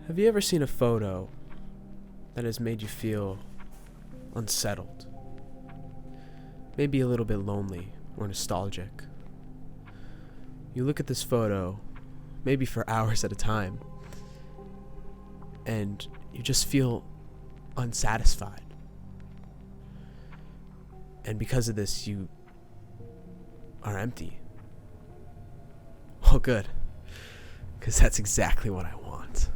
Have you ever seen a photo that has made you feel unsettled? Maybe a little bit lonely or nostalgic. You look at this photo, maybe for hours at a time, and you just feel unsatisfied. And because of this, you are empty. Oh, good. Because that's exactly what I want.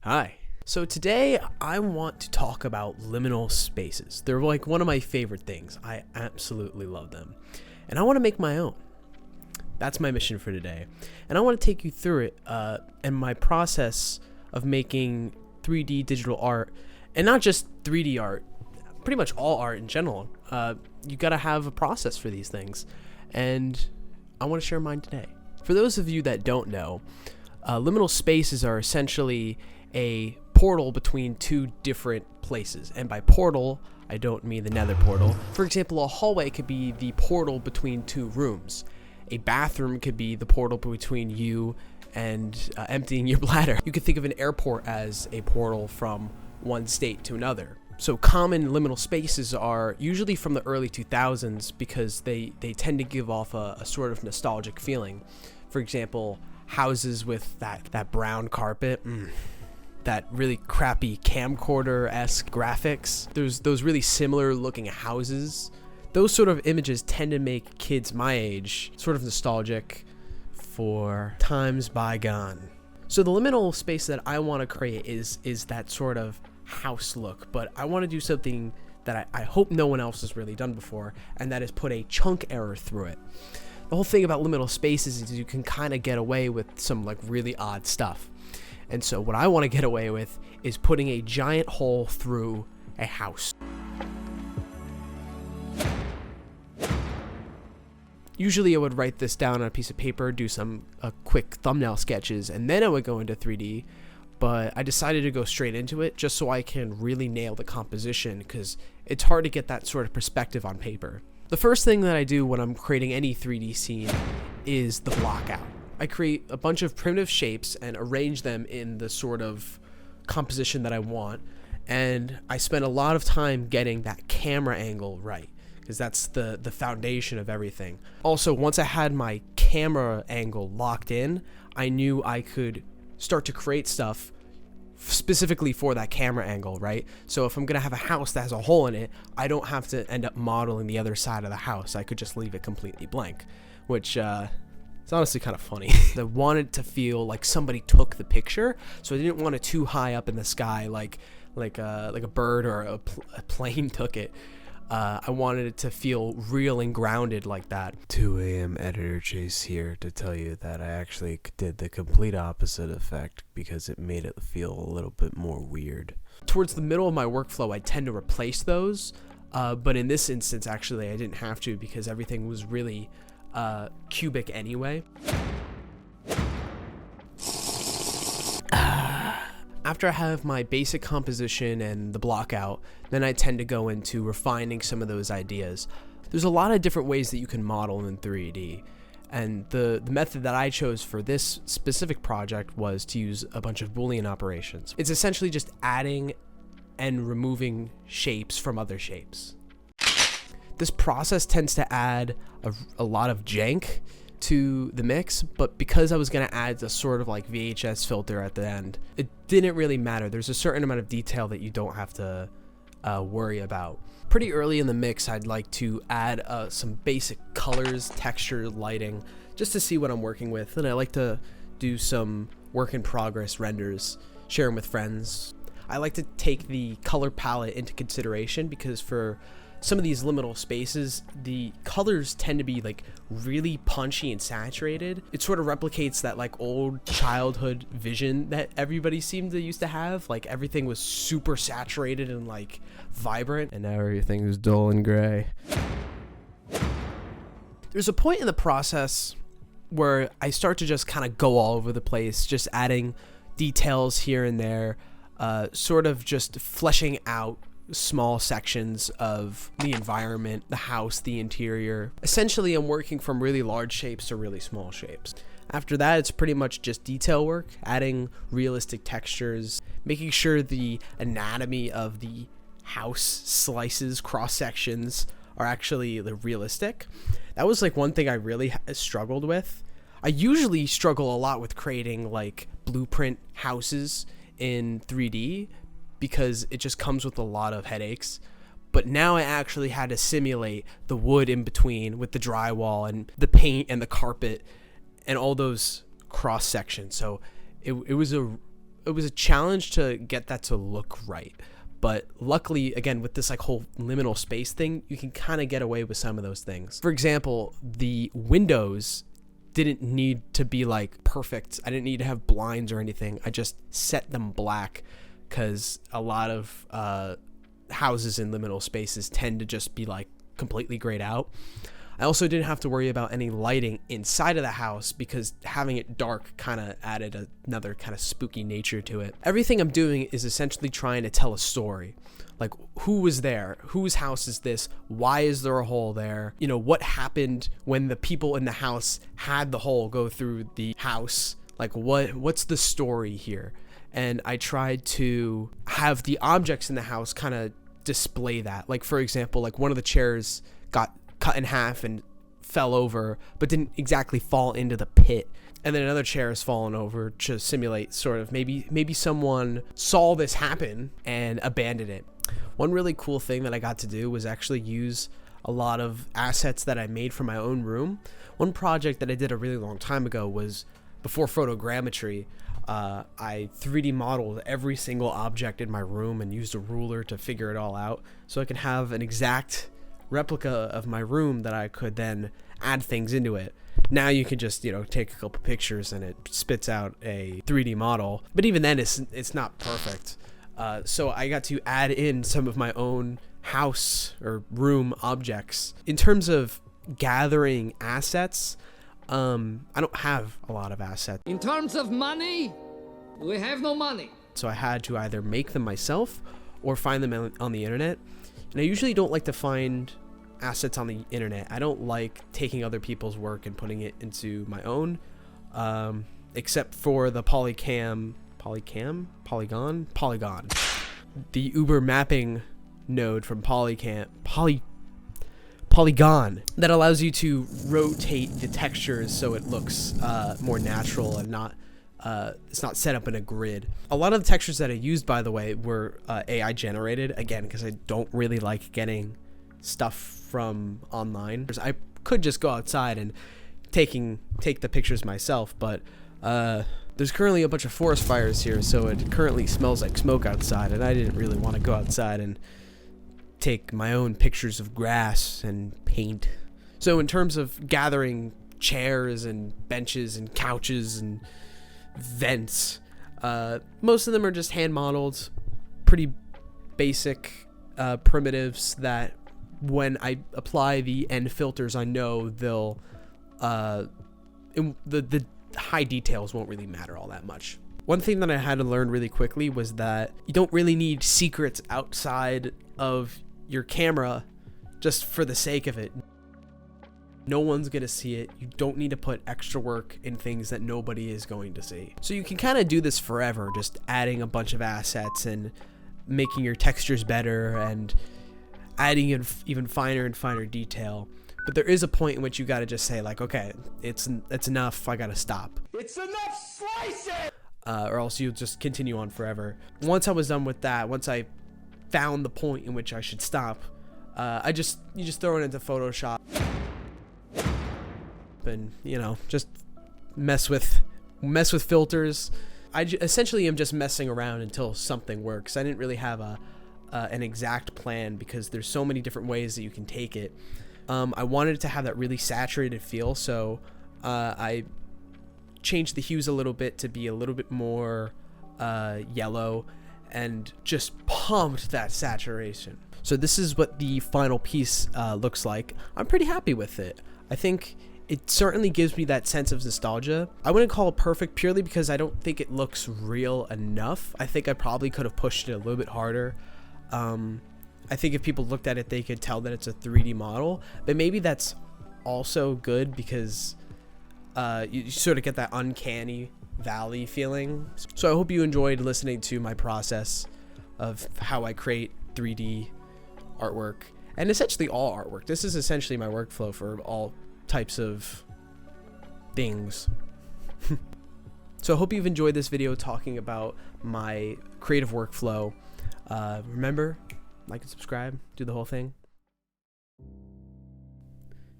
Hi. So today I want to talk about liminal spaces. They're like one of my favorite things. I absolutely love them. And I want to make my own. That's my mission for today. And I want to take you through it and my process of making 3D digital art. And not just 3D art, pretty much all art in general. You got to have a process for these things. And I want to share mine today. For those of you that don't know, liminal spaces are essentially a portal between two different places. And by portal, I don't mean the nether portal. For example, a hallway could be the portal between two rooms. A bathroom could be the portal between you and emptying your bladder. You could think of an airport as a portal from one state to another. So common liminal spaces are usually from the early 2000s because they tend to give off a sort of nostalgic feeling. For example, houses with that brown carpet, that really crappy camcorder-esque graphics. There's those really similar looking houses. Those sort of images tend to make kids my age sort of nostalgic for times bygone. So the liminal space that I want to create is that sort of house look, but I want to do something that I hope no one else has really done before, and that is put a chunk error through it. The whole thing about liminal spaces is you can kind of get away with some like really odd stuff. And so what I want to get away with is putting a giant hole through a house. Usually I would write this down on a piece of paper, do some quick thumbnail sketches, and then I would go into 3D. But I decided to go straight into it just so I can really nail the composition, because it's hard to get that sort of perspective on paper. The first thing that I do when I'm creating any 3D scene is the block out. I create a bunch of primitive shapes and arrange them in the sort of composition that I want, and I spend a lot of time getting that camera angle right, because that's the foundation of everything. Also, once I had my camera angle locked in, I knew I could start to create stuff specifically for that camera angle, right? So if I'm gonna have a house that has a hole in it, I don't have to end up modeling the other side of the house. I could just leave it completely blank, which it's honestly kind of funny. I wanted to feel like somebody took the picture, so I didn't want it too high up in the sky like a bird or a plane took it. I wanted it to feel real and grounded like that. 2 a.m. editor Chase here to tell you that I actually did the complete opposite effect because it made it feel a little bit more weird. Towards the middle of my workflow, I tend to replace those, but in this instance, actually, I didn't have to because everything was really cubic anyway. After I have my basic composition and the block out, then I tend to go into refining some of those ideas. There's a lot of different ways that you can model in 3D, and the method that I chose for this specific project was to use a bunch of Boolean operations. It's essentially just adding and removing shapes from other shapes. This process tends to add a lot of jank to the mix, but because I was going to add a sort of like VHS filter at the end, it didn't really matter. There's a certain amount of detail that you don't have to worry about. Pretty early in the mix, I'd like to add some basic colors, texture, lighting, just to see what I'm working with. And I like to do some work in progress renders, share them with friends. I like to take the color palette into consideration because for some of these liminal spaces, the colors tend to be like really punchy and saturated. It sort of replicates that like old childhood vision that everybody seemed to used to have. Like everything was super saturated and like vibrant, and now everything is dull and gray. There's a point in the process where I start to just kind of go all over the place, just adding details here and there, sort of just fleshing out small sections of the environment, the house, the interior. Essentially, I'm working from really large shapes to really small shapes. After that, it's pretty much just detail work, adding realistic textures, making sure the anatomy of the house slices, cross sections are actually realistic. That was like one thing I really struggled with. I usually struggle a lot with creating like blueprint houses in 3D because it just comes with a lot of headaches. But now I actually had to simulate the wood in between with the drywall and the paint and the carpet and all those cross sections. So it was a challenge to get that to look right. But luckily, again, with this like whole liminal space thing, you can kind of get away with some of those things. For example, the windows didn't need to be like perfect. I didn't need to have blinds or anything. I just set them black because a lot of houses in liminal spaces tend to just be like completely grayed out. I also didn't have to worry about any lighting inside of the house because having it dark kind of added another kind of spooky nature to it. Everything I'm doing is essentially trying to tell a story. Like, who was there? Whose house is this? Why is there a hole there? You know, what happened when the people in the house had the hole go through the house? Like, what's the story here? And I tried to have the objects in the house kind of display that. Like, for example, like one of the chairs got cut in half and fell over, but didn't exactly fall into the pit. And then another chair has fallen over to simulate sort of maybe someone saw this happen and abandoned it. One really cool thing that I got to do was actually use a lot of assets that I made for my own room. One project that I did a really long time ago was before photogrammetry. I 3D modeled every single object in my room and used a ruler to figure it all out so I could have an exact replica of my room that I could then add things into it. Now you can just, take a couple pictures and it spits out a 3D model, but even then it's not perfect. So I got to add in some of my own house or room objects. In terms of gathering assets, I don't have a lot of assets. In terms of money, we have no money. So I had to either make them myself or find them on the internet. And I usually don't like to find assets on the internet. I don't like taking other people's work and putting it into my own, except for the Polygon, the Uber mapping node from Polygon that allows you to rotate the textures so it looks more natural and not it's not set up in a grid. A lot of the textures that I used, by the way, were AI generated, again, because I don't really like getting stuff from online. I could just go outside and take the pictures myself, but there's currently a bunch of forest fires here, so it currently smells like smoke outside, and I didn't really want to go outside and take my own pictures of grass and paint. So in terms of gathering chairs and benches and couches and vents, most of them are just hand modeled, pretty basic primitives that when I apply the end filters, I know they'll the high details won't really matter all that much. One thing that I had to learn really quickly was that you don't really need secrets outside of your camera just for the sake of it. No one's gonna see it. You don't need to put extra work in things that nobody is going to see. So you can kind of do this forever, just adding a bunch of assets and making your textures better and adding in even finer and finer detail. But there is a point in which you gotta just say like, okay, it's enough, I gotta stop. It's enough slicing! Or else you'll just continue on forever. Once I was done with that, once I found the point in which I should stop, you just throw it into Photoshop and just mess with filters. Essentially am just messing around until something works. I didn't really have an exact plan because there's so many different ways that you can take it. I wanted it to have that really saturated feel, so I changed the hues a little bit to be a little bit more yellow and just pumped that saturation. So this is what the final piece looks like. I'm pretty happy with it. I think it certainly gives me that sense of nostalgia. I wouldn't call it perfect purely because I don't think it looks real enough. I think I probably could have pushed it a little bit harder. I think if people looked at it, they could tell that it's a 3D model, but maybe that's also good because you sort of get that uncanny valley feeling. So I hope you enjoyed listening to my process of how I create 3D artwork, and essentially all artwork. This is essentially my workflow for all types of things. So I hope you've enjoyed this video talking about my creative workflow. Remember, like and subscribe, do the whole thing.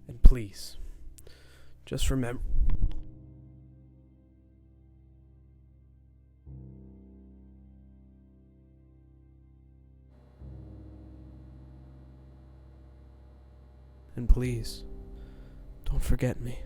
And please, just remember, don't forget me.